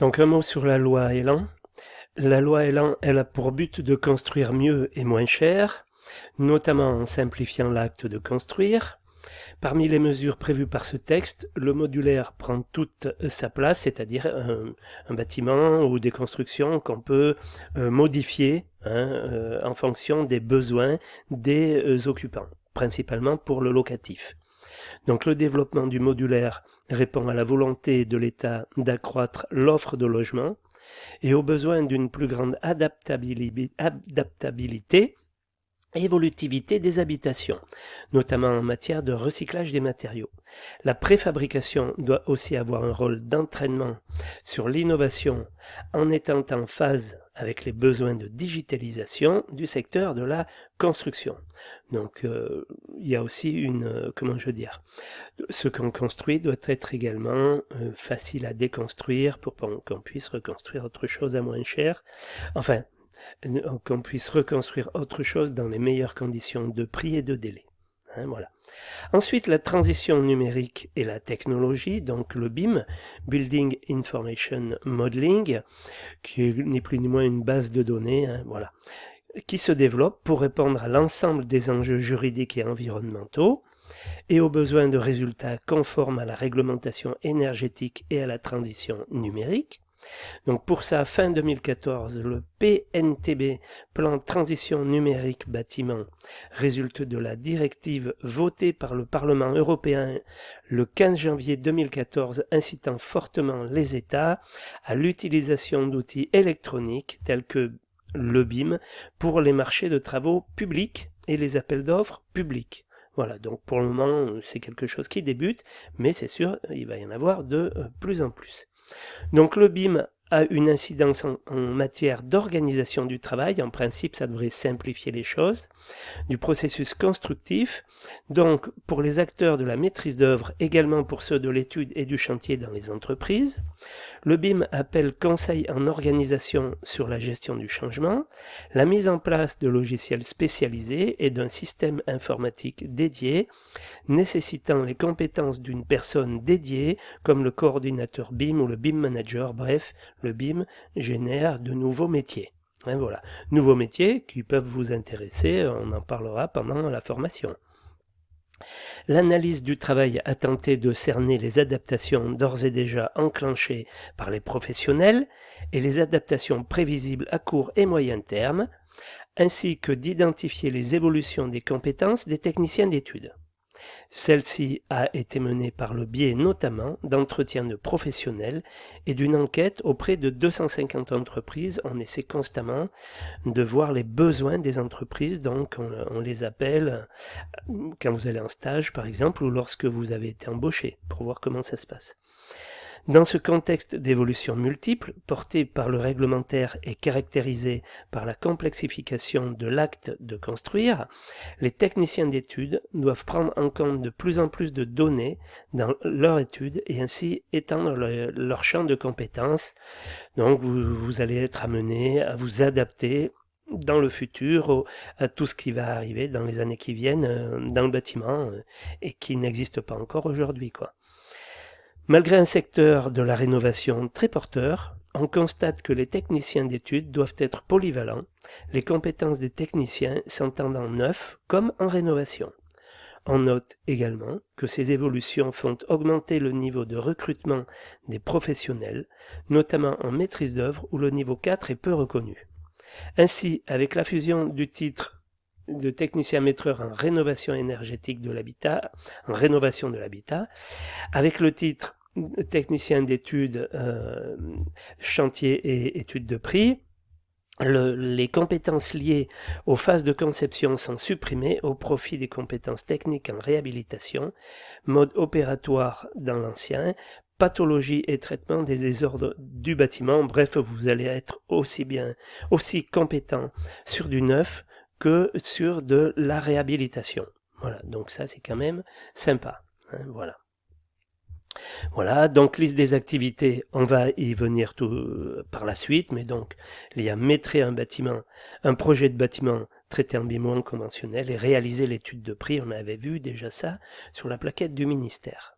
Donc un mot sur la loi Elan. La loi Elan, elle a pour but de construire mieux et moins cher, notamment en simplifiant l'acte de construire. Parmi les mesures prévues par ce texte, le modulaire prend toute sa place, c'est-à-dire un bâtiment ou des constructions qu'on peut modifier en fonction des besoins des occupants, principalement pour le locatif. Donc le développement du modulaire répond à la volonté de l'État d'accroître l'offre de logements et au besoin d'une plus grande adaptabilité et évolutivité des habitations, notamment en matière de recyclage des matériaux. La préfabrication doit aussi avoir un rôle d'entraînement sur l'innovation en étant en phase avec les besoins de digitalisation du secteur de la construction. Donc il y a aussi ce qu'on construit doit être également facile à déconstruire pour qu'on puisse reconstruire autre chose à moins cher. Enfin, qu'on puisse reconstruire autre chose dans les meilleures conditions de prix et de délai. Voilà. Ensuite, la transition numérique et la technologie, donc le BIM, Building Information Modeling, qui est ni plus ni moins une base de données, voilà, qui se développe pour répondre à l'ensemble des enjeux juridiques et environnementaux et aux besoins de résultats conformes à la réglementation énergétique et à la transition numérique. Donc pour ça, fin 2014, le PNTB, Plan Transition Numérique Bâtiment, résulte de la directive votée par le Parlement européen le 15 janvier 2014 incitant fortement les États à l'utilisation d'outils électroniques tels que le BIM pour les marchés de travaux publics et les appels d'offres publics. Voilà, donc pour le moment, c'est quelque chose qui débute, mais c'est sûr, il va y en avoir de plus en plus. Donc le BIM a une incidence en matière d'organisation du travail. En principe, ça devrait simplifier les choses, du processus constructif. Donc pour les acteurs de la maîtrise d'œuvre, également pour ceux de l'étude et du chantier dans les entreprises. Le BIM appelle conseil en organisation sur la gestion du changement, la mise en place de logiciels spécialisés et d'un système informatique dédié, nécessitant les compétences d'une personne dédiée, comme le coordinateur BIM ou le BIM manager. Bref, le BIM génère de nouveaux métiers. Voilà, nouveaux métiers qui peuvent vous intéresser, on en parlera pendant la formation. L'analyse du travail a tenté de cerner les adaptations d'ores et déjà enclenchées par les professionnels et les adaptations prévisibles à court et moyen terme, ainsi que d'identifier les évolutions des compétences des techniciens d'études. Celle-ci a été menée par le biais notamment d'entretiens de professionnels et d'une enquête auprès de 250 entreprises. On essaie constamment de voir les besoins des entreprises, donc on les appelle quand vous allez en stage par exemple ou lorsque vous avez été embauché pour voir comment ça se passe. Dans ce contexte d'évolution multiple, porté par le réglementaire et caractérisé par la complexification de l'acte de construire, les techniciens d'études doivent prendre en compte de plus en plus de données dans leur étude et ainsi étendre leur champ de compétences. Donc vous allez être amené à vous adapter dans le futur à tout ce qui va arriver dans les années qui viennent dans le bâtiment et qui n'existe pas encore aujourd'hui, quoi. Malgré un secteur de la rénovation très porteur, on constate que les techniciens d'études doivent être polyvalents, les compétences des techniciens s'entendent en neuf comme en rénovation. On note également que ces évolutions font augmenter le niveau de recrutement des professionnels, notamment en maîtrise d'œuvre où le niveau 4 est peu reconnu. Ainsi, avec la fusion du titre de technicien maîtreur en rénovation énergétique de l'habitat, avec le titre technicien d'études, chantier et études de prix, les compétences liées aux phases de conception sont supprimées au profit des compétences techniques en réhabilitation, mode opératoire dans l'ancien, pathologie et traitement des désordres du bâtiment. Bref, vous allez être aussi compétent sur du neuf que sur de la réhabilitation. Voilà, donc ça c'est quand même sympa. Voilà. Voilà, donc liste des activités, on va y venir par la suite, mais donc il y a maîtriser un projet de bâtiment traité en BIM conventionnel et réaliser l'étude de prix, on avait vu déjà ça sur la plaquette du ministère.